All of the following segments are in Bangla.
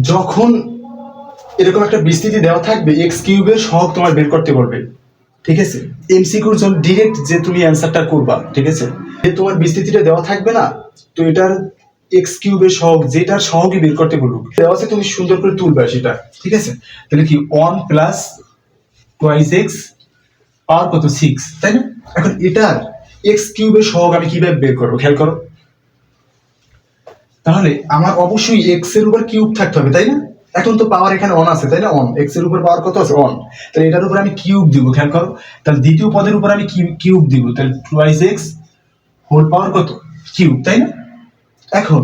যখন এরকম একটা বিস্তৃতি দেওয়া থাকবে এক্স কিউবের সহগ তোমার বের করতে বলবে, ঠিক আছে? এমসিকিউর জন্য ডিরেক্ট যে তুমি অ্যান্সারটা করবা, ঠিক আছে? যে তোমার বিস্তৃতিটা দেওয়া থাকবে না, তো এটার এক্স কিউবের সহগ যেটার সহগই বের করতে বলুক দেওয়া আছে, তুমি সুন্দর করে তুলবা সেটা, ঠিক আছে? তাহলে কি 1 প্লাস টোয়াইস এক্স পাওয়ার কত 6, তাই না? এখন এটার এক্স কিউবের সহগ আমি কিভাবে বের করবো খেয়াল করো। তাহলে আমার অবশ্যই এক্স এর উপর কিউব থাকতে হবে, তাই না? এখন তো পাওয়ার এখানে অন আছে, তাই না? অন, এক্স এর উপর পাওয়ার কত আছে? অন। তাহলে এটার উপর আমি কিউব দিব, খেয়াল করো। তাহলে দ্বিতীয় পদের উপর আমি কিউব দিব, তাহলে টুয়াইস এক্স হোল পাওয়ার কত কিউব, তাই না? এখন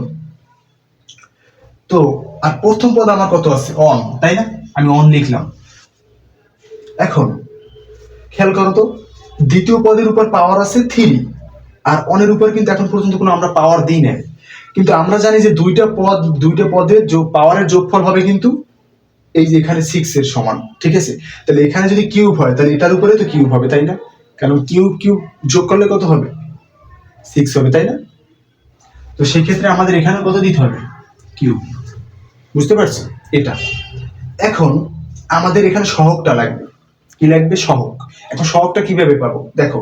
তো আর প্রথম পদ আমার কত আছে? অন, তাই না? আমি অন লিখলাম। এখন খেয়াল করো তো, দ্বিতীয় পদের উপর পাওয়ার আছে 3, আর অনের উপর কিন্তু এখন পর্যন্ত কোনো আমরা পাওয়ার দিই নাই। কিন্তু আমরা জানি যে দুইটা পদের পাওয়ারের যোগফল হবে কিন্তু এই যে এখানে 6 এর সমান, ঠিক আছে? তাহলে এখানে যদি কিউব হয় তাহলে এটার উপরে তো কিউব হবে, তাই না? কারণ কিউব কিউব যোগ করলে কত হবে? 6 হবে, তাই না? তো সেই ক্ষেত্রে আমাদের এখানে কত দিতে হবে? কিউব। বুঝতে পারছো এটা? এখন আমাদের এখানে সহগটা লাগবে। কি লাগবে? সহগ। এখন সহগটা কিভাবে পাবো? দেখো,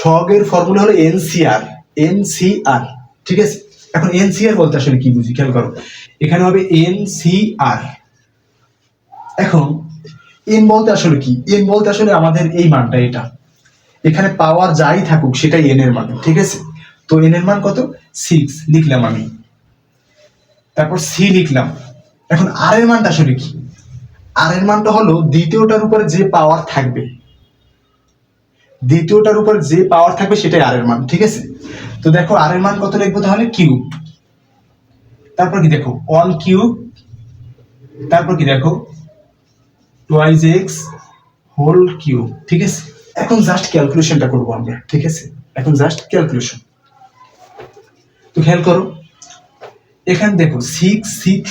সহগের ফর্মুলা হলো এনসিআর। এনসিআর, ঠিক আছে? এখন এনসিআর বলতে আসলে কি বুঝি খেয়াল করো। এখানে হবে এনসিআর। এখন এন বলতে আসলে কি? এন বলতে আসলে আমাদের এই মানটা, এটা এখানে পাওয়ার যাই থাকুক সেটাই এন এর মান, ঠিক আছে? তো এন এর মান কত? 6 লিখলাম আমি, তারপর সি লিখলাম। এখন আর এর মানটা আসলে কি? আর এর মানটা হলো দ্বিতীয়টার উপরে যে পাওয়ার থাকবে, দ্বিতীয়টার উপর যে পাওয়ার থাকবে সেটাই আর এর মান, ঠিক আছে? তো দেখো আর এর মান কত লিখবো তাহলে? কিউব। তারপর কি দেখো? 1 কিউব। তারপর কি দেখো? টুয়াইস এক্স হোল কিউব, ঠিক আছে? এখন জাস্ট ক্যালকুলেশনটা করবো আমরা, ঠিক আছে? এখন জাস্ট ক্যালকুলেশন। তো খেয়াল করো, এখানে দেখো 6c3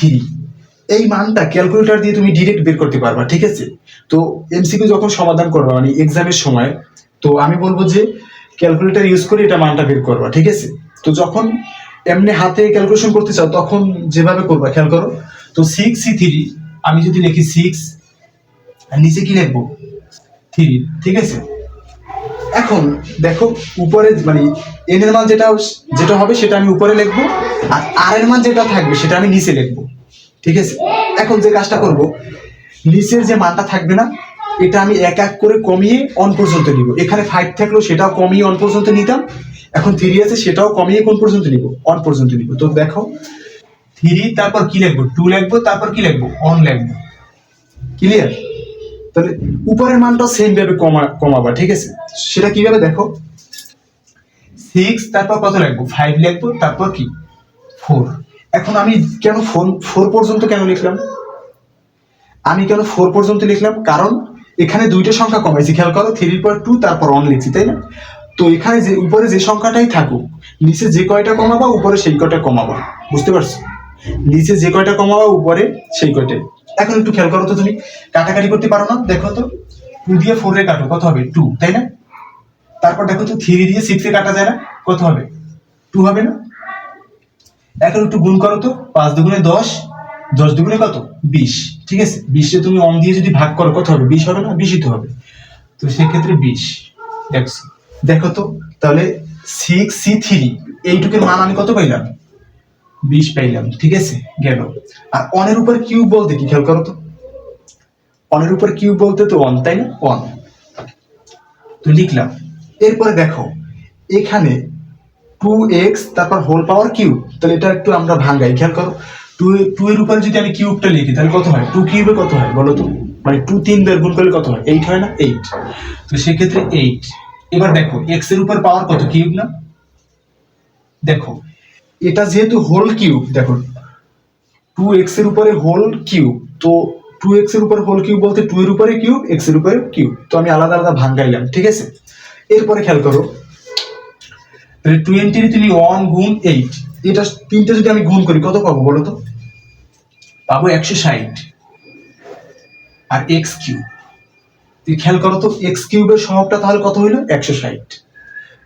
এই মানটা ক্যালকুলেটর দিয়ে তুমি ডিরেক্ট বের করতে পারবা, ঠিক আছে? তো এমসিকিউ যখন সমাধান করবা মানে এক্সামের সময়, তো আমি বলবো যে ক্যালকুলেটর ইউজ করে এটা মানটা বের করবা, ঠিক আছে? তো যখন এমনি হাতে ক্যালকুলেশন করতে চাও তখন যেভাবে করবা খেয়াল করো। তো 6c3 আমি যদি লিখি 6 আর নিচে কি লিখবো? 3, ঠিক আছে? এখন দেখো উপরে মানে এন এর মান যেটা যেটা হবে সেটা আমি উপরে লিখবো, আর আর এর মান যেটা থাকবে সেটা আমি নিচে লিখবো, ঠিক আছে? এখন যে কাজটা করব, নিচের যে মানটা থাকবে না এটা আমি এক এক করে কমিয়ে অন পর্যন্ত নিব। এখানে 5 থাকলো সেটাও কমিয়ে অন পর্যন্ত নিতাম, এখন 3 আছে সেটাও কমিয়ে কোন পর্যন্ত নিব? অন পর্যন্ত নিব। তো দেখো 3 তারপর কি লিখবো? 2 লিখবো, তারপর কি লিখবো? অন লিখবো। ক্লিয়ার? তাহলে উপরের মানটাও সেম ভাবে কমাবা, ঠিক আছে? সেটা কিভাবে দেখো, 6 তারপর কত লিখবো? 5 লিখবো, তারপর কি? 4। এখন আমি কেন 4 পর্যন্ত কেন লিখলাম? আমি কেন 4 পর্যন্ত লিখলাম? কারণ এখানে দুইটা সংখ্যা কমাইছি, খেয়াল করো। 3 পর 2 তারপর 1 লিখছি, তাই না? তো এখানে যে উপরে যে সংখ্যাটাই থাকুক নিচে যে কয়টা কমাবা উপরে সেই কয়টা কমাবা। বুঝতে পারছো? নিচে যে কয়টা কমাবা উপরে সেই কয়টাই। এখন একটু খেয়াল করো তো, তুমি কাটাকাটি করতে পারো না? দেখো তো 2 দিয়ে 4 এ কাটো, কত হবে? 2, তাই না? তারপর দেখো তো 3 দিয়ে 6 এ কাটা যায় না, কত হবে? 2 হবে না? এখন একটু গুণ করো তো, 5 দুগুণে 10, 10 দুগুণে কত? 20, ঠিক আছে? 20 কে তুমি অন দিয়ে যদি ভাগ করো কত হবে? 20 হবে না? 20ই তো হবে। তো সেক্ষেত্রে 20। দেখছো, দেখো তো তাহলে 6c3 এইটুকুর মান আমি কত পাইলাম? 20 পাইলাম, ঠিক আছে? গেল। আর অনের উপর কিউব বলতে কি খেয়াল করো তো, অনের উপর কিউব বলতে তো অন, তাই না? অন। তো লিখলাম। এরপরে দেখো এখানে 2x তারপর হোল পাওয়ার কিউব, তাহলে এটা একটু আমরা ভাঙাই, খেয়াল করো। 2 এর উপরে যদি আমি কিউবটা লিখি তাহলে কত হয়? 2 কিউবে কত হয় বলো তো? মানে 2 3 বার গুণ করলে কত হয়? 8 হয় না? 8। তো সেক্ষেত্রে 8। এবার দেখো x এর উপর পাওয়ার কত? কিউব না? দেখো এটা যেহেতু হোল কিউব, দেখো 2x এর উপরে হোল কিউব, তো 2x এর উপর হোল কিউব বলতে 2 এর উপরে কিউব, x এর উপরে কিউব। তো আমি আলাদা আলাদা ভাঙাইলাম, ঠিক আছে? এরপরে খেয়াল করো, তাহলে 20 তুমি 1 গুণ 8, এটা তিনটা যদি আমি গুণ করি কত পাবো বলো তো? পাবো 160 আর x কিউব। তুই খেয়াল করো তো x কিউবের সহগটা তাহলে কত হইলো? 160।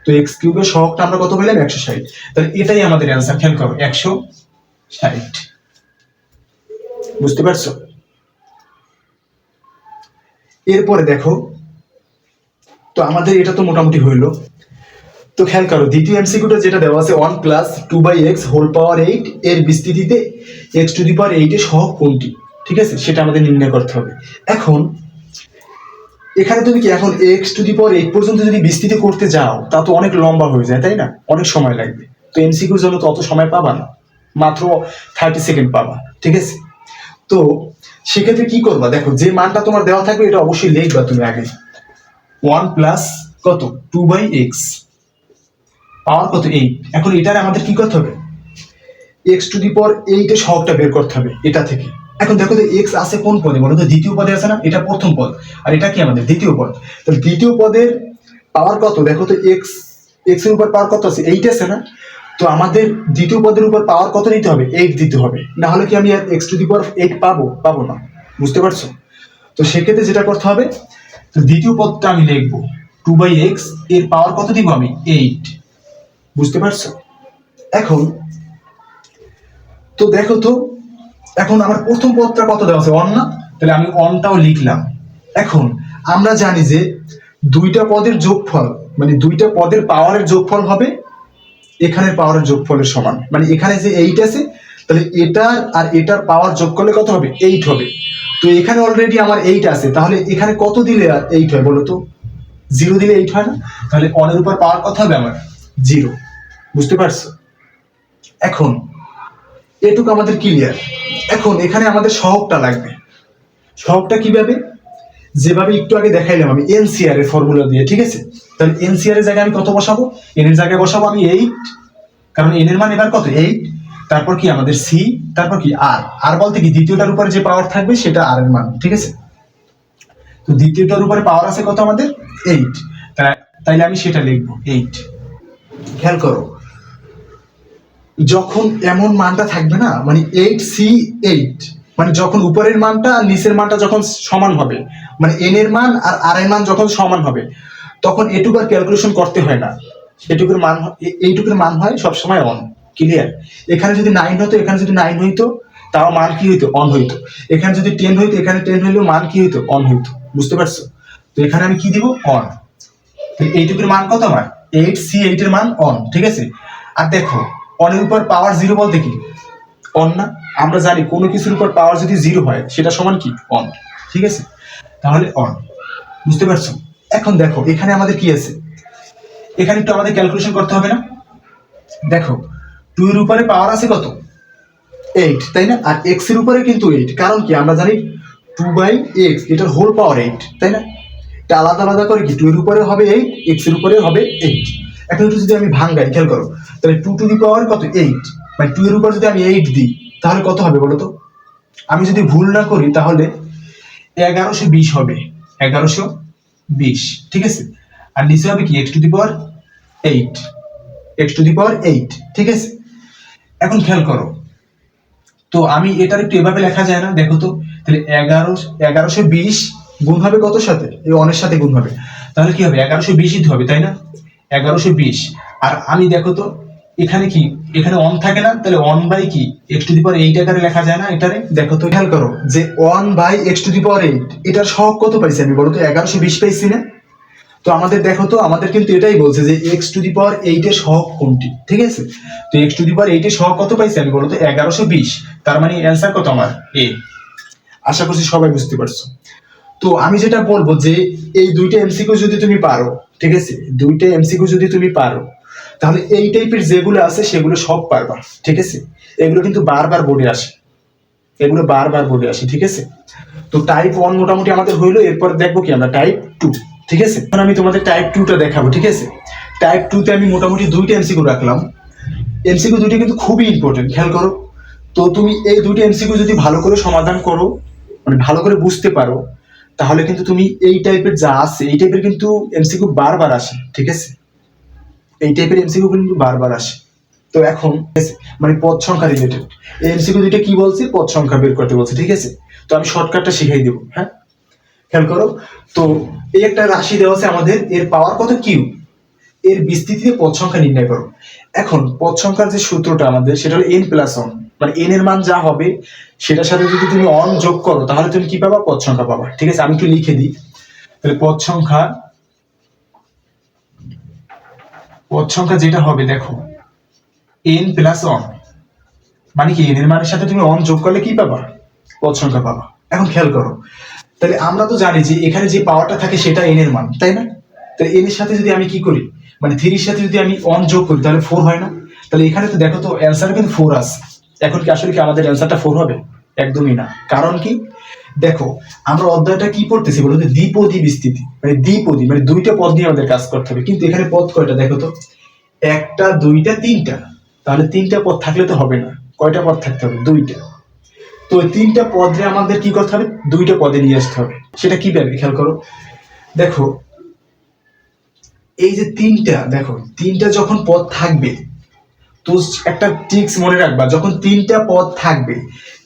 তো x কিউবের সহগটা আমরা কত পেলাম? 160। তাহলে এটাই আমাদের অ্যান্সার, খেয়াল করো 160। বুঝতে পারছো? এরপরে দেখো, তো আমাদের এটা তো মোটামুটি হইলো। তো খেয়াল করো দ্বিতীয় এমসিকিউটা যেটা দেওয়া আছে 1 প্লাস 2/x হোল পাওয়ার 8 এর বিস্তৃতিতে x টু দি পাওয়ার 8 এর সহগ কোনটি, ঠিক আছে, সেটা আমাদের নির্ণয় করতে হবে। এখন এখানে তুমি কি এখন x টু দি পাওয়ার 8 পর্যন্ত যদি বিস্তৃতি করতে যাও তা তো অনেক লম্বা হয়ে যায়, তাই না? অনেক সময় লাগবে। তো এমসিকিউর জন্য তো অত সময় পাবা না, মাত্র 30 সেকেন্ড পাবা, ঠিক আছে? তো সেক্ষেত্রে কি করবা, দেখো যে মানটা তোমার দেওয়া থাকবে এটা অবশ্যই লিখবা তুমি আগে। 1 প্লাস কত 2/x পাওয়ার কত 8। এখন এটার আমাদের কি করতে হবে, x টু দি পাওয়ার 8 এর সহগটা বের করতে হবে এটা থেকে। এখন দেখো তো x আছে কোন পদে বলো তো, দ্বিতীয় পদে আছে না, এটা প্রথম পদ আর এটা কি আমাদের দ্বিতীয় পদ। তাহলে দ্বিতীয় পদের পাওয়ার কত, দেখো তো x এর উপর পাওয়ার কত আছে 8 আছে না, তো আমাদের দ্বিতীয় পদের উপর পাওয়ার কত নিতে হবে 8 দিতে হবে, না হলে কি আমি আর x টু দি পাওয়ার 8 পাবো না, বুঝতে পারছো? তো সেক্ষেত্রে যেটা করতে হবে, তো দ্বিতীয় পদটা আমি লিখবো 2/x এর পাওয়ার কত দিব আমি 8, বুঝতে পারছো? এখন তো দেখো তো, এখন আমার প্রথম পদটা কত দেওয়া আছে 1 না, তাহলে আমি 1টাও লিখলাম। এখন আমরা জানি যে দুইটা পদের যোগফল মানে দুইটা পদের পাওয়ারের যোগফল হবে এখানের পাওয়ারের যোগফলের সমান, মানে এখানে যে 8 আছে তাহলে এটার আর এটার পাওয়ার যোগ করলে কত হবে 8 হবে। তো এখানে অলরেডি আমার 8 আছে, তাহলে এখানে কত দিলে আর 8 হয় বলো তো, 0 দিলে 8 হয় না, তাহলে 1 এর উপর পাওয়ার কত হবে আমার 0, বুঝতে পারছো? এখন এটুকু আমাদের ক্লিয়ার। এখন এখানে আমাদের সহগটা লাগবে। সহগটা কিভাবে, যেভাবে একটু আগে দেখাইলাম আমি এনসিআর এর ফর্মুলা দিয়ে, ঠিক আছে? তাহলে এনসিআর এর জায়গায় আমি কত বসাবো, এন এর জায়গায় বসাবো আমি 8, কারণ এন এর মান এবার কত 8, তারপর কি আমাদের সি, তারপর কি আর, আর বলতে কি দ্বিতীয়টার উপরে যে পাওয়ার থাকবে সেটা আর এর মান, ঠিক আছে? তো দ্বিতীয়টার উপরে পাওয়ার আছে কত আমাদের 8, তাইলে আমি সেটা লিখবো 8। খেয়াল করো যখন এমন মানটা থাকবে না, মানে 8C8, মানে যখন উপরের মানটা আর নিচের মানটা যখন সমান হবে, মানে এন এর মান আর আর এর মান যখন সমান হবে, তখন এটুকু আর ক্যালকুলেশন করতে হয় না, এইটুকুর মান হয় সবসময় অন, ক্লিয়ার? এখানে যদি 9 হতো, এখানে যদি 9 হইতো তাও মান কি হইতো অন হইতো, এখানে যদি 10 হইতো, এখানে 10 হইলেও মান কি হইতো অন হইতো, বুঝতে পারছো? তো এখানে আমি কি দিব অন, এইটুকুর মান কত আমার 8C8 এর মান অন, ঠিক আছে? আর দেখো অনের উপর পাওয়ার 0 বলতে কি অন না, আমরা জানি কোনো কিছুর উপর পাওয়ার যদি 0 হয় সেটা সমান কি অন, ঠিক আছে? তাহলে অন, বুঝতে পারছো? এখন দেখো এখানে আমাদের কি আছে, এখানে একটু আমাদের ক্যালকুলেশন করতে হবে না। দেখো 2 এর উপরে পাওয়ার আছে কত 8, তাই না? আর x এর উপরে কিন্তু 8, কারণ কি আমরা জানি 2/x এটার হোল পাওয়ার 8, তাই না? এটা আলাদা আলাদা করে কি 2 এর উপরে হবে 8, x এর উপরে হবে 8। এখন একটু যদি আমি ভাঙাই খেয়াল করো, তাহলে 2 টু দি পাওয়ার কত 8, মানে 2 এর উপর যদি আমি 8 দিই তাহলে কত হবে বলো তো, আমি যদি ভুল না করি তাহলে 1120 হবে, 1120, ঠিক আছে? আর নিচে হবে কি x to the power 8, x to the power 8, ঠিক আছে? এখন খেয়াল করো, তো আমি এটার একটু এভাবে লেখা যায় না, দেখো তো, তাহলে 1120 গুণ হবে কত সাথে, এই অনের সাথে গুণ হবে, তাহলে কি হবে 1120 হবে, তাই না? 1120, আর আমি দেখো তো এখানে কি, এখানে অন থাকে না, তাহলে 1 বাই কি x টু দি পাওয়ার 8 আকারে লেখা যায় না এটারে, দেখো তো খেয়াল করো যে 1 by x to the power 8 এটার সহগ কত পাইছি আমি বলো তো 1120 পাইছি না? তো আমাদের দেখো তো আমাদের কিন্তু এটাই বলছে যে x টু দি পাওয়ার 8 এর সহগ কোনটি, ঠিক আছে? তো x টু দি পাওয়ার 8 এর সহগ কত পাইছি আমি বলো তো 1120, তার মানে অ্যানসার কত আমার a। আশা করছি সবাই বুঝতে পারছো। তো আমি যেটা বলবো যে এই দুইটা এমসিকিউ যদি তুমি পারো, ঠিক আছে, দুইটা এমসিকিউ যদি তুমি পারো তাহলে এই টাইপের যেগুলো আছে সেগুলো সব পারবা, ঠিক আছে? এগুলো কিন্তু বারবার বোর্ডে আসে, এগুলো বারবার বোর্ডে আসে, ঠিক আছে? তো টাইপ 1 মোটামুটি আমাদের হইলো, এরপর দেখবো কি আমরা টাইপ 2, ঠিক আছে? এখন আমি তোমাদের টাইপ 2টা দেখাবো, ঠিক আছে? টাইপ 2 তে আমি মোটামুটি দুইটা এমসিকিউ রাখলাম। এমসিকিউ দুইটা কিন্তু খুবই ইম্পর্টেন্ট, খেয়াল করো। তো তুমি এই দুইটা এমসিকিউ যদি ভালো করে সমাধান করো, মানে ভালো করে বুঝতে পারো, তাহলে কিন্তু তুমি এই টাইপের যা আছে এই টাইপের কিন্তু এমসিকিউ বারবার আসে, ঠিক আছে? এই টাইপের এমসিকিউ কিন্তু বারবার আসে। তো এখন মানে পদ সংখ্যা রিলেটেড এই এমসিকিউ দুইটা কি বলছে, পদ সংখ্যা বের করতে বলছে, ঠিক আছে? তো আমি শর্টকাটটা শিখাই দেবো, হ্যাঁ, খেয়াল করো। তো এই একটা রাশি দেওয়া আছে আমাদের, এর পাওয়ার কত কিউ, এর বিস্তৃতিতে পদ সংখ্যা নির্ণয় করো। এখন পদ সংখ্যার যে সূত্রটা আমাদের সেটা হলো n+1, মানে n এর মান যা হবে সেটার সাথে যদি তুমি অন যোগ করো তাহলে তুমি কি পাবা, পদ সংখ্যা পাবা। ঠিক আছে, আমি একটু লিখে দিই। তাহলে পদ সংখ্যা যেটা হবে দেখো n প্লাস অন, মানে কি n এর মানের সাথে তুমি অন যোগ করলে কি পাবা, পদ সংখ্যা পাবা। এখন খেয়াল করো, তাহলে আমরা তো জানি যে এখানে যে পাওয়ারটা থাকে সেটা n এর মান, তাই না? তাহলে n এর সাথে যদি আমি কি করি, মানে 3 এর সাথে যদি আমি অন যোগ করি তাহলে 4 হয় না? তাহলে এখানে তো দেখো তো অ্যান্সার কিন্তু 4 আছে। এখন কি আসলে কি আমাদের অ্যান্সারটা 4 হবে? একদমই না। কারণ কি, দেখো আমরা অধ্যায়টা কি পড়তেছি বলতো, দ্বিপদী বিস্তৃতি, মানে দ্বিপদী মানে দুইটা পদ নিয়ে আমাদের কাজ করতে হবে। কিন্তু এখানে পদ কয়টা দেখো তো, একটা দুইটা তিনটা। তাহলে তিনটা পদ থাকলে তো হবে না, কয়টা পদ থাকতে হবে, দুইটা। তো তিনটা পদে আমাদের কি করতে হবে, দুইটা পদে নিয়ে আসতে হবে। সেটা কিভাবে খেয়াল করো, দেখো এই যে তিনটা, দেখো তিনটা যখন পদ থাকবে, তো একটা ট্রিক্স মনে রাখবা, যখন তিনটা পদ থাকবে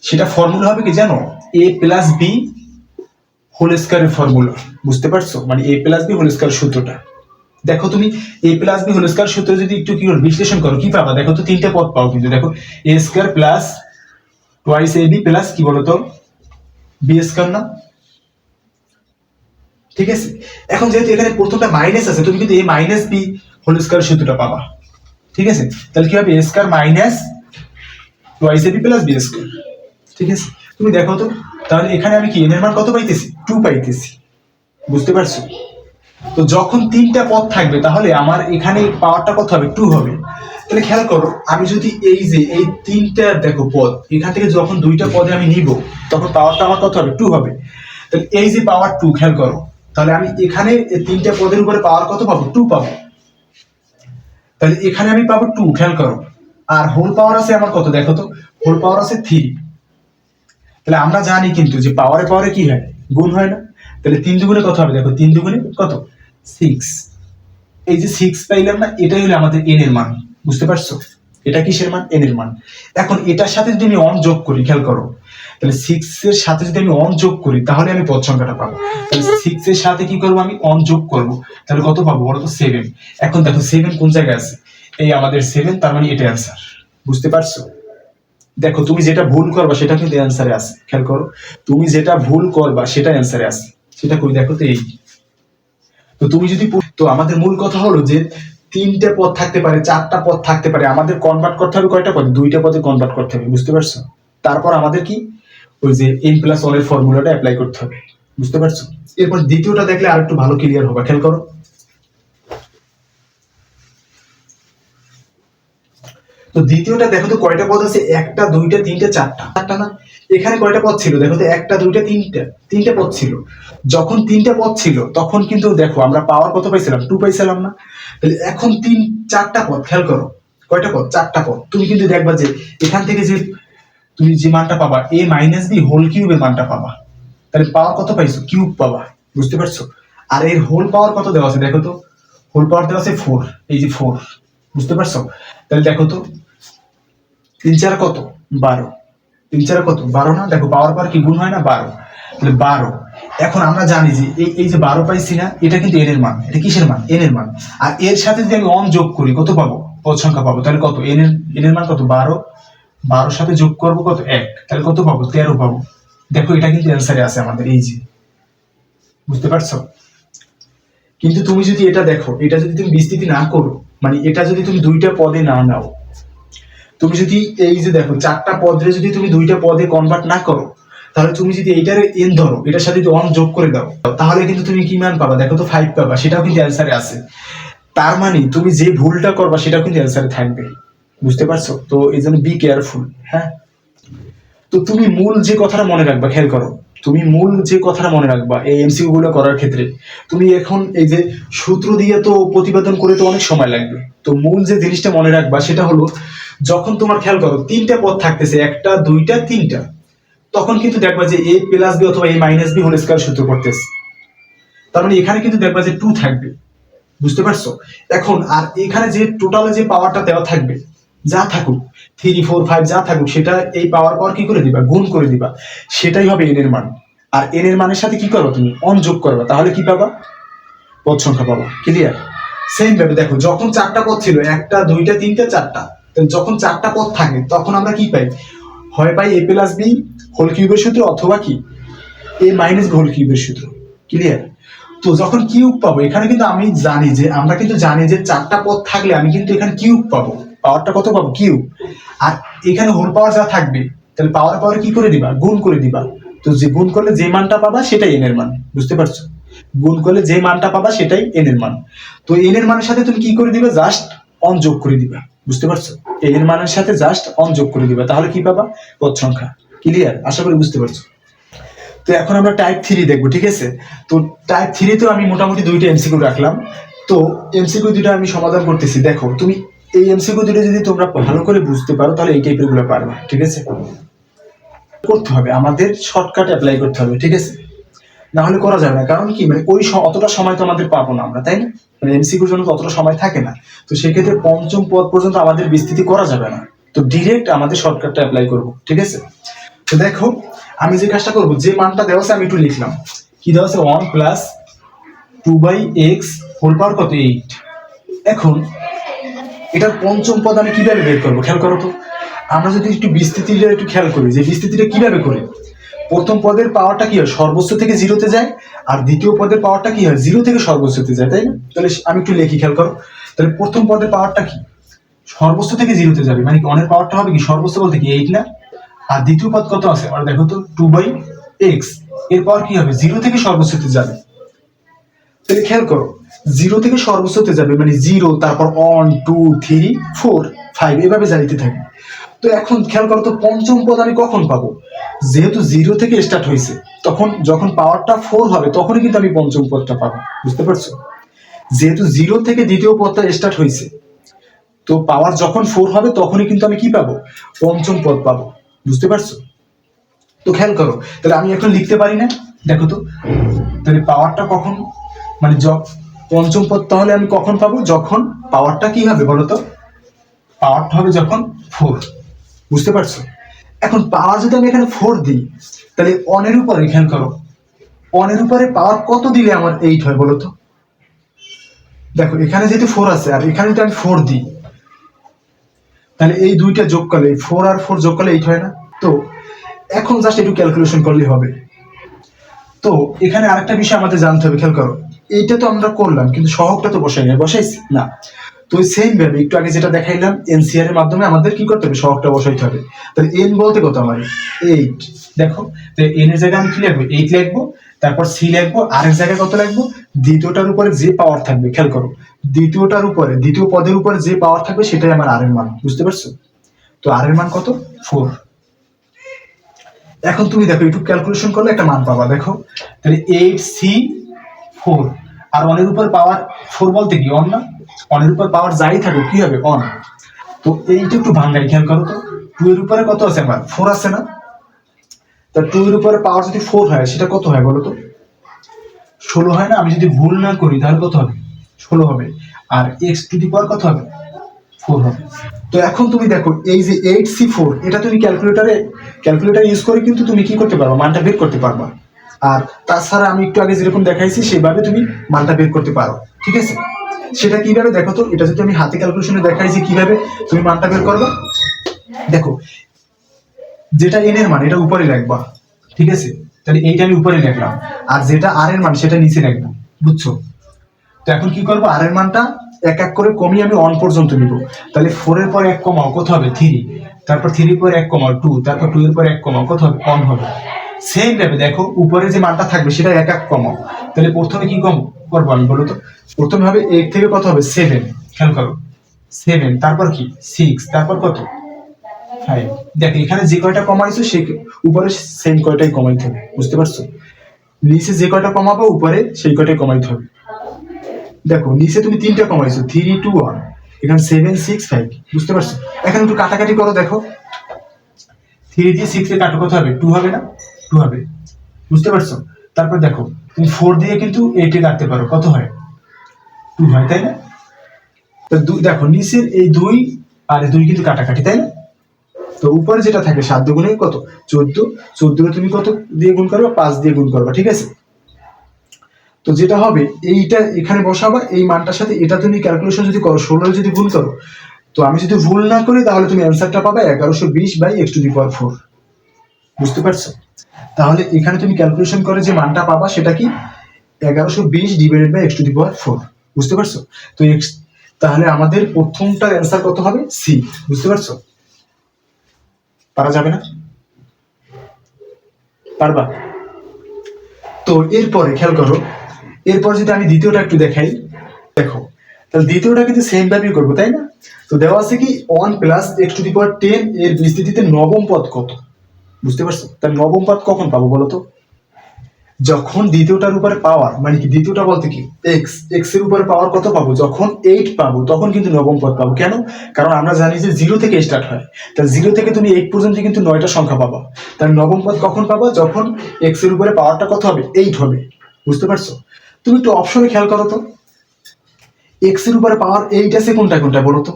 সেটা ফর্মুলা হবে কি জানো, a প্লাস বি হোল স্কয়ারের ফর্মুলা। বুঝতে পারছো, মানে a plus B whole square সূত্রটা। দেখো তুমি a plus B whole square সূত্র যদি একটু কি বিশ্লেষণ করো কি পাবা, দেখো তো তিনটা পদ পাও কিন্তু, দেখো a square plus twice ab plus কি বলতো বি স্কয়ার না? ঠিক আছে, এখন যেহেতু এখানে প্রথমটা মাইনাস আছে তুমি কিন্তু a minus B whole square সূত্রটা পাবা। ঠিক আছে, তাহলে কি হবে, a square minus twice ab plus B square. ঠিক আছে, তুমি দেখো তো, তাহলে এখানে আমি কি n এর মান কত পাইতেছি, 2 পাইতেছি। বুঝতে পারছো? তো যখন তিনটা পদ থাকবে তাহলে আমার এখানে পাওয়ারটা কত হবে, 2 হবে। তাহলে খেয়াল করো, আমি যদি এই যে এই তিনটা দেখো পদ, এখান থেকে যখন দুইটা পদে আমি নিব তখন পাওয়ারটা আমার কত হবে, 2 হবে। তাহলে এই যে পাওয়ার 2, খেয়াল করো, তাহলে আমি এখানে এই তিনটা পদের উপরে পাওয়ার কত পাবো, 2 পাবো। তাহলে এখানে আমি পাবো 2, খেয়াল করো। আর হোল পাওয়ার আছে আমার কত, দেখো তো হোল পাওয়ার আছে 3। তাহলে আমরা জানি কিন্তু যে পাওয়ারে পাওয়ারে কি হয়, গুণ হয় না? তাহলে 3 দুগুণে কত হবে, দেখো 3 দুগুণে কত, 6। এই যে 6 পাইলাম না, এটাই হলো আমাদের n এর মান। বুঝতে পারছো, এটা কিসের মান, n এর মান। এখন এটার সাথে যদি আমি অন যোগ করি, খেয়াল করো, তাহলে 6 এর সাথে যদি আমি অন যোগ করি তাহলে আমি পদ সংখ্যাটা পাবো। তাহলে 6 এর সাথে কি করব, আমি অন যোগ করব, তাহলে কত পাবো বলো তো, 7। এখন দেখো 7 কোন জায়গায় আছে, এই আমাদের 7, তার মানে এটা অ্যান্সার। বুঝতে পারছো? দেখো তুমি যেটা ভুল করবা সেটা কিন্তু অ্যান্সারে আছে, খেয়াল করো, তুমি যেটা ভুল করবা সেটা অ্যান্সারে আছে। সেটা কই দেখো তো, এই। তো তুমি যদি, তো আমাদের মূল কথা হলো যে তিনটে পদ থাকতে পারে, চারটা পদ থাকতে পারে, আমাদের কনভার্ট করতে হবে কয়টা পদে, দুইটা পদে কনভার্ট করতে হবে। বুঝতে পারছো? তারপর আমাদের কি ওই যে n প্লাস 1 এর ফর্মুলাটা অ্যাপ্লাই করতে হবে। বুঝতে পারছো? এরপর দ্বিতীয়টা দেখলে আর একটু ভালো ক্লিয়ার হবে, খেয়াল করো। তো দ্বিতীয়টা দেখো তো কয়টা পদ আছে, একটা দুইটা তিনটা চারটা না? এখানে কয়টা পদ ছিল দেখো তো, একটা দুইটা তিনটা পদ ছিল। যখন তিনটা পদ ছিল তখন কিন্তু দেখো আমরা পাওয়ার কত পাইছিলাম, 2 পাইছিলাম না? তাহলে এখন চারটা পদ, খেয়াল করো কয়টা পদ, চারটা পদ। তুমি কিন্তু দেখবা যে এখান থেকে যে তুমি যে মানটা পাবা, a মাইনাস বি হোল কিউবের মানটা পাবা। তাহলে পাওয়ার কত পাইছো, কিউব পাবা। বুঝতে পারছো? আর এর হোল পাওয়ার কত দেওয়া আছে দেখো তো, হোল পাওয়ার দেওয়া আছে 4, এই যে 4। বুঝতে পারছো? তাহলে দেখো তো 3 4 কত, 12। 3 4 কত, 12 না? দেখো পাওয়ার পাওয়ার কি গুণ হয় না, 12। তাহলে 12। এখন আমরা জানি যে এই যে 12 পাইছি না, এটা কিন্তু n এর মান। এটা কিসের মান, n এর মান। আর এর সাথে যদি আমি অন যোগ করি কত পাবো, পদ সংখ্যা পাবো। তাহলে কত, n এর মান কত, 12। 12 সাথে যোগ করব কত, 1। তাহলে কত পাবো, 13 পাবো। দেখো এটা কিন্তু অ্যান্সারে আছে আমাদের, এই যে। বুঝতে পারছো? কিন্তু তুমি যদি এটা দেখো, এটা যদি তুমি বিস্তৃতি না করো, মানে এটা যদি তুমি দুইটা পদে না নাও, তুমি যদি এই যে দেখো চারটা পদে যদি তুমি দুইটা পদে কনভার্ট না করো, তাহলে তুমি যদি এইটার n ধরো, এটার সাথে যদি 1 যোগ করে দাও, তাহলে কিন্তু তুমি কি মান পাবা, দেখো তো 5 পাবা। সেটাও কিন্তু অ্যান্সারে আছে। তার মানে তুমি যে ভুলটা করবা সেটাও কিন্তু অ্যান্সারে থাকবে। বুঝতে পারছো? তো এই জন্য বি কেয়ারফুল। হ্যাঁ, তো তুমি মূল যে কথাটা মনে রাখবা, খেয়াল করো, তুমি মূল যে কথাটা মনে রাখবা এই এমসিকিউ গুলো করার ক্ষেত্রে, তুমি এখন এই যে সূত্র দিয়ে তো প্রতিপাদন করে তো অনেক সময় লাগবে। তো মূল যে জিনিসটা মনে রাখবা সেটা হলো, যখন তোমার, খেয়াল করো, তিনটা পদ থাকতেছে, একটা দুইটা তিনটা, তখন কিন্তু দেখবা যে a প্লাস বি অথবা a minus B whole square সূত্র করতেছে। তার মানে এখানে কিন্তু দেখবা যে 2 থাকবে। বুঝতে পারছো? এখন আর এখানে যে টোটাল যে পাওয়ারটা দেওয়া থাকবে, যা থাকুক 3 4 5 যা থাকুক, সেটা এই পাওয়ার পাওয়ার কি করে দিবা, গুণ করে দিবা। সেটাই হবে n এর মান। আর n এর মানের সাথে কি করবে, তুমি অন যোগ করবে, তাহলে কি পাবা, পদ সংখ্যা পাবা। ক্লিয়ার? সেম ভাবে দেখো, যখন চারটা পদ ছিল, একটা দুইটা তিনটা চারটা, যখন চারটা পদ থাকে তখন আমরা কি পাই, হয় পাই এ প্লাস বি হোল কিউবের সূত্র অথবা কি এ মাইনাস হোল কিউবের সূত্র। ক্লিয়ার? তো যখন কিউব পাবো এখানে কিন্তু আমরা কিন্তু জানি যে 4টা পদ থাকলে আমি কিন্তু এখানে কিউব পাবো, পাওয়ারটা কত পাবো? কিউব। আর এখানে হোল পাওয়ার যা থাকবে তাহলে পাওয়ার পাওয়ার কি করে দিবা? গুণ করে দিবা। তো যে গুণ করলে যে মানটা পাবা সেটাই এন এর মান, বুঝতে পারছো? গুণ করলে যে মানটা পাবা সেটাই এন এর মান। তো এন এর মানের সাথে তুমি কি করে দিবা? জাস্ট অন যোগ করে দিবা, বুঝতে পারছো? এন এর মানের সাথে জাস্ট অন যোগ করে দিবা, তাহলে কি পাবা? পদ সংখ্যা। ক্লিয়ার? আশা করি বুঝতে পারছো। তো এখন আমরা টাইপ 3 দেখবো, ঠিক আছে? তো টাইপ 3 তেও আমি মোটামুটি 2টা এমসিকিউ রাখলাম। তো এমসিকিউ 2টা আমি সমাধান করতেছি। দেখো তুমি এই এমসিকিউ 2টা যদি তোমরা ভালো করে বুঝতে পারো তাহলে এই টাইপের গুলো পারবা, ঠিক আছে? করতে হবে, আমাদের শর্টকাট অ্যাপ্লাই করতে হবে, ঠিক আছে? না হলে করা যাবে না। কারণ কি, মানে ওই অতটা সময় তো আমাদের পাবো না আমরা, তাই না? মানে এমসিকিউর জন্য তো অতটা সময় থাকে না। তো সেক্ষেত্রে পঞ্চম পদ পর্যন্ত আমাদের বিস্তৃতি করা যাবে না। তো ডিরেক্ট আমাদের শর্টকাটটা অ্যাপ্লাই করব, ঠিক আছে? তো দেখো আমি যে কাজটা করবো, যে মানটা দেওয়া আছে আমি একটু লিখলাম। কি দেওয়া আছে? 1 প্লাস 2/x হোল পাওয়ার কত? 8। এখন এটার পঞ্চম পদ আমি কিভাবে বের করবো? খেয়াল করো তো। আমরা যদি একটু বিস্তৃতিটা একটু খেয়াল করি, যে বিস্তৃতিটা কিভাবে করি। প্রথম পদের পাওয়ারটা কি হয়? সর্বোচ্চ থেকে 0-তে যায়। আর দ্বিতীয় পদের পাওয়ারটা কি হয়? 0 থেকে সর্বোচ্চতে যায়, তাই না? তাহলে আমি একটু লিখি, খেয়াল করো। তাহলে প্রথম পদের পাওয়ারটা কি? সর্বোচ্চ থেকে 0-তে যাবে, মানে অনের পাওয়ারটা হবে কি? সর্বোচ্চ বলতে কি 8 না? আর দ্বিতীয় পদ কত আছে আমার? দেখো তো 2/x, এর পাওয়ার কি হবে? 0 থেকে সর্বোচ্চতে যাবে। তাহলে খেয়াল করো, 0 থেকে সর্বোচ্চতে যাবে, মানে 0, তারপর 1 2 3 4 5 এভাবে যাইতে থাকবে। তো এখন খেয়াল করো তো, পঞ্চম পদ আমি কখন পাবো? যেহেতু 0 থেকে স্টার্ট হয়েছে, তখন যখন পাওয়ারটা 4 হবে তখনই কিন্তু আমি পঞ্চম পদটা পাবো, বুঝতে পারছো? যেহেতু 0 থেকে দ্বিতীয় পদটা স্টার্ট হয়েছে, তো পাওয়ার যখন 4 হবে তখনই কিন্তু আমি কি পাবো? পঞ্চম পদ পাবো, বুঝতে পারছো? তো খেয়াল করো, তাহলে আমি এখন লিখতে পারি না? দেখো তো, তাহলে পাওয়ারটা কখন, মানে পঞ্চম পদ তাহলে আমি কখন পাবো? যখন পাওয়ারটা কি হবে বলো তো? পাওয়ারটা হবে যখন 4, বুঝতে পারছো? এখন পাওয়ার যদি আমি এখানে 4 দিই, তাহলে অনের উপরে খেয়াল করো, অনের উপরে পাওয়ার কত দিলে আমার 8 হয় বলো তো? দেখো এখানে যেহেতু 4 আছে আর এখানে যদি আমি 4 দিই, তাহলে এই দুইটা যোগ করলে 4 আর 4 যোগ করলে 8 হয় না? তো এখন জাস্ট একটু ক্যালকুলেশন করলেই হবে। তো এখানে আরেকটা বিষয় আমাদের জানতে হবে, খেয়াল করো। এইটা তো আমরা করলাম, কিন্তু সহগটা তো বসাইছি না। তো সেম ভাবে একটু আগে যেটা দেখাইলাম, এনসিআর এর মাধ্যমে আমাদের কি করতে হবে? সহগটা বসাইতে হবে। তাহলে এন বলতে কত আমার? 8। দেখো, তো এন এর জায়গায় আমি কি লিখবো? 8 লিখবো। তারপর সি লিখবো। আর এর জায়গায় কত লিখবো? দ্বিতীয়টার উপরে যে পাওয়ার থাকবে, খেয়াল করো, দ্বিতীয়টার উপরে, দ্বিতীয় পদের উপরে যে পাওয়ার থাকবে সেটাই আমার আর এর মান, বুঝতে পারছো? তো আর এর মান কত? 4। এখন তুমি দেখো, একটু ক্যালকুলেশন করলে একটা মান পাবা। দেখো, তাহলে 8C4, আর অনের উপর পাওয়ার 4 বলতে কি অন না? অনের উপর পাওয়ার যাই থাকুক কি হবে? অন। তো এইটা একটু ভাঙাই, খেয়াল করো তো। 2 এর উপরে কত আছে আমার? 4 আছে না? তা 2 এর উপরে পাওয়ার যদি 4 হয় সেটা কত হয় বলো তো? 16 হয় না? আমি যদি ভুল না করি তাহলে কত হবে? 16 হবে। আর x টু দি পাওয়ার কত হবে? 4 হবে। তো এখন তুমি দেখো, এই যে 8C4, এটা তুমি ক্যালকুলেটর ইউজ করে কিন্তু তুমি কি করতে পারবা? মানটা বের করতে পারবা। আর তাছাড়া আমি একটু আগে যেরকম দেখাইছি সেভাবে তুমি মানটা বের করতে পারো, ঠিক আছে? সেটা কিভাবে দেখো তো। এটা যদি আমি হাতে ক্যালকুলেশনে দেখাইছি কিভাবে তুমি মানটা বের করবা, দেখো, যেটা এন এর মান এটা উপরে রাখবা, ঠিক আছে? তাহলে এইটা আমি উপরে রাখলাম, আর যেটা আর এর মান সেটা নিচে রাখবো, বুঝছো? তো এখন কি করবো? আর এর মানটা এক এক করে কমিয়ে আমি 1 পর্যন্ত নিব। তাহলে 4 এর পর 1 কমাও, কত হবে? 3। তারপর 3 এর পর 1 কমাও 2, তারপর 2 এর পর 1 কমাও, কত হবে? 1 হবে। সেম ভাবে দেখো, উপরে যে মানটা থাকবে সেটা এক এক কমাও। তাহলে প্রথমে কি কম করবো আমি বলো তো? প্রথমে হবে 8 থেকে কত হবে? 7। খেয়াল করো, 7, তারপর কি 6, তারপর কত? 5। দেখো এখানে যে কয়টা কমাইছো সে উপরে সেম কয়টাই কমাইতে হবে, বুঝতে পারছো? নিচে যে কয়টা কমাবো উপরে সেই কয়টাই কমাইতে হবে। দেখো নিচে তুমি 3টা কমাইছো, 3 2 1, এখানে 7 6 5, বুঝতে পারছো? এখন একটু কাটাকাটি করো। দেখো 3 দিয়ে 6 এর কাটো, কত হবে? 2 হবে না? 2 হবে, বুঝতে পারছো? তারপর দেখো তুমি 4 দিয়ে কিন্তু 8 এ কাটতে পারো, কত হয়? 2 হয়, তাই না? তো দেখো নিচের এই 2 আর 2 কিন্তু কাটাকাটি, তাই না? তো উপরে যেটা থাকে 7 দুগুণে কত? 14। 14 তুমি কত দিয়ে গুণ করবে? 5 দিয়ে গুণ করবা, ঠিক আছে? তো যেটা হবে, এইটা এখানে বসাবা, এই মানটার সাথে এটা তুমি ক্যালকুলেশন যদি করো, 16 যদি গুণ করো, তো আমি যদি ভুল না করি তাহলে তুমি অ্যান্সারটা পাবে 1120/x⁴। বুঝতে পারছো? তাহলে এখানে তুমি ক্যালকুলেশন করে যে মানটা পাবা সেটা কি 1120/x⁴। বুঝতে পারছো? তো তাহলে আমাদের প্রথমটার অ্যান্সার কত হবে? সি। বুঝতে পারছো? পারা যাবে না? পারবা? তো এরপরে খেয়াল করো, এরপর যদি আমি দ্বিতীয়টা একটু দেখাই, দেখো তাহলে দ্বিতীয়টা কিন্তু সেম ভাবেই করবো, তাই না? তো দেওয়া আছে কি 1+x⁻10 এর বিস্তৃতিতে নবম পদ কত? বুঝতে পারছো? তাহলে নবম পদ কখন পাবো বলো তো? যখন দ্বিতীয়টার উপরে পাওয়ার, মানে কি দ্বিতীয়টা বলতে কি এক্স এর উপরে পাওয়ার কত পাবো? যখন 8 পাবো তখন কিন্তু নবম পদ পাবো। কেন? কারণ আমরা জানি যে 0 থেকে স্টার্ট হয়, তাহলে 0 থেকে তুমি 8 পর্যন্ত কিন্তু 9টা সংখ্যা পাবা। তাহলে নবম পদ কখন পাবো? যখন এক্স এর উপরে পাওয়ারটা কত হবে? 8 হবে। বুঝতে পারছো? তুমি একটু অপশনে খেয়াল করো তো, এক্স এর উপরে পাওয়ার 8 আছে কোনটা কোনটা বলো তো?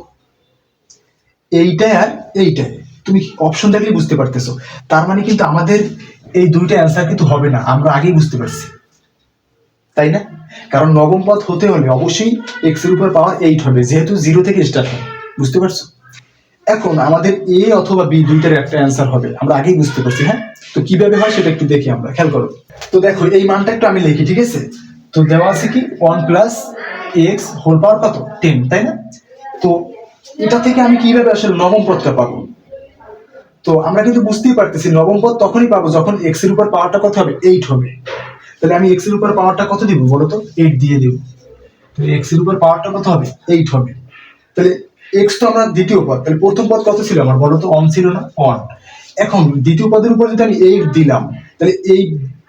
এইটাই আর এইটাই। তুমি অপশন দেখলে বুঝতে পারতেছো। তার মানে কিন্তু আমাদের এই দুইটা অ্যান্সার কিন্তু হবে না, আমরা আগেই বুঝতে পারছি, তাই না? কারণ নবম পদ হতে হলে অবশ্যই এক্স এর উপর পাওয়ার 8 হবে, যেহেতু 0 থেকে স্টার্ট হয়। বুঝতে পারছো? এখন আমাদের এ অথবা বি দুইটার একটা অ্যান্সার হবে, আমরা আগেই বুঝতে পারছি। হ্যাঁ, তো কিভাবে হয় সেটা একটু দেখি, আমরা খেয়াল করো। তো দেখো এই মানটা একটু আমি লিখি, ঠিক আছে? তো দেওয়া আছে কি 1+x⁻10, কত? 10, তাই না? তো এটা থেকে আমি কিভাবে আসলে নবম পদটা পাবো? তো আমরা কিন্তু বুঝতেই পারতেছি নবম পদ তখনই পাবো যখন এক্স এর উপর পাওয়ারটা কত হবে? 8 হবে। তাহলে আমি এক্স এর উপর পাওয়ারটা কত দিব বলো তো? 8 দিয়ে দেব। তো এক্স এর উপর পাওয়ারটা কত হবে? 8 হবে। তাহলে এক্স তো আমার দ্বিতীয় পদ, তাহলে প্রথম পদ কত ছিল আমার বলো তো? 1 ছিল না? 1। এখন দ্বিতীয় পদের উপর যদি আমি 8 দিলাম, তাহলে এই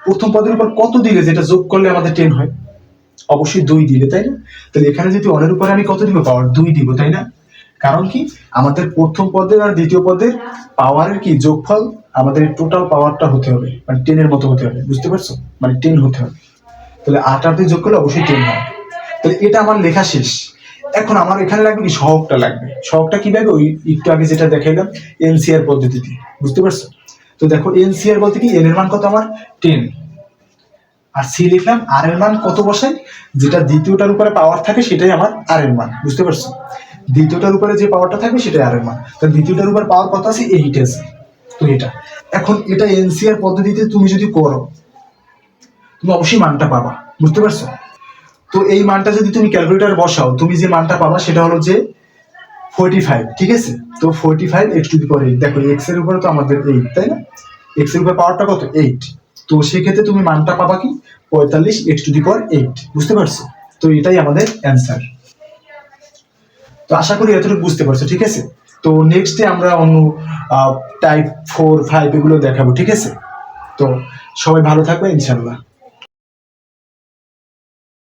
প্রথম পদের উপর কত দিলে যেটা যোগ করলে আমাদের 10 হয়? অবশ্যই 2 দিলে, তাই না? তাহলে এখানে যদি 1 এর উপরে আমি কত দিব? পাওয়ার 2 দিব, তাই না? কারণ কি আমাদের প্রথম পদের আর দ্বিতীয় পদের পাওয়ারের কি যোগফল আমাদের টোটাল পাওয়ারটা হতে হবে, মানে 10 এর মতো হতে হবে। বুঝতে পারছো? মানে 10 হতে হবে। তাহলে 8 আর 2 যোগ করলে অবশ্যই 10 হয়। তাহলে এটা আমার লেখা শেষ। এখন আমার এখানে লাগবে কি? সহগটা লাগবে। সহগটা কিভাবে? ওই একটু আগে যেটা দেখাইলাম এনসিআর পদ্ধতিতে। বুঝতে পারছো? তো দেখো এনসিআর বলতে কি এন এর মান কত আমার? 10। আর সি লিখলাম, আর এর মান কত বসাই? যেটা দ্বিতীয়টার উপরে পাওয়ার থাকে সেটাই আমার আর এর মান। বুঝতে পারছো? দ্বিতীয়টার উপরে যে পাওয়ারটা থাকবে সেটাই আর এর মান। তাহলে দ্বিতীয়টার উপর পাওয়ার কত আছে? 8 আছে। তো এটা এখন এটা এনসিআর পদ্ধতিতে তুমি যদি করো তুমি অবশ্যই মানটা পাবা। বুঝতে পারছো? তো এই মানটা যদি তুমি ক্যালকুলেটর বসাও, তুমি যে মানটা পাবা সেটা হলো যে 45। ঠিক আছে? তো 45x⁸। দেখো এক্স এর উপরে তো আমাদের 8, তাই না? এক্স এর উপরে পাওয়ারটা কত? 8। তো সেক্ষেত্রে তুমি মানটা পাবা কি? 45x⁸। বুঝতে পারছো? তো এটাই আমাদের অ্যান্সার। তো আশা করি এতটুকু বুঝতে পারছো। ঠিক আছে? তো নেক্সটে আমরা অন্য টাইপ 4, 5 এগুলো দেখাবো। ঠিক আছে? তো সবাই ভালো থাকবে ইনশাল্লাহ।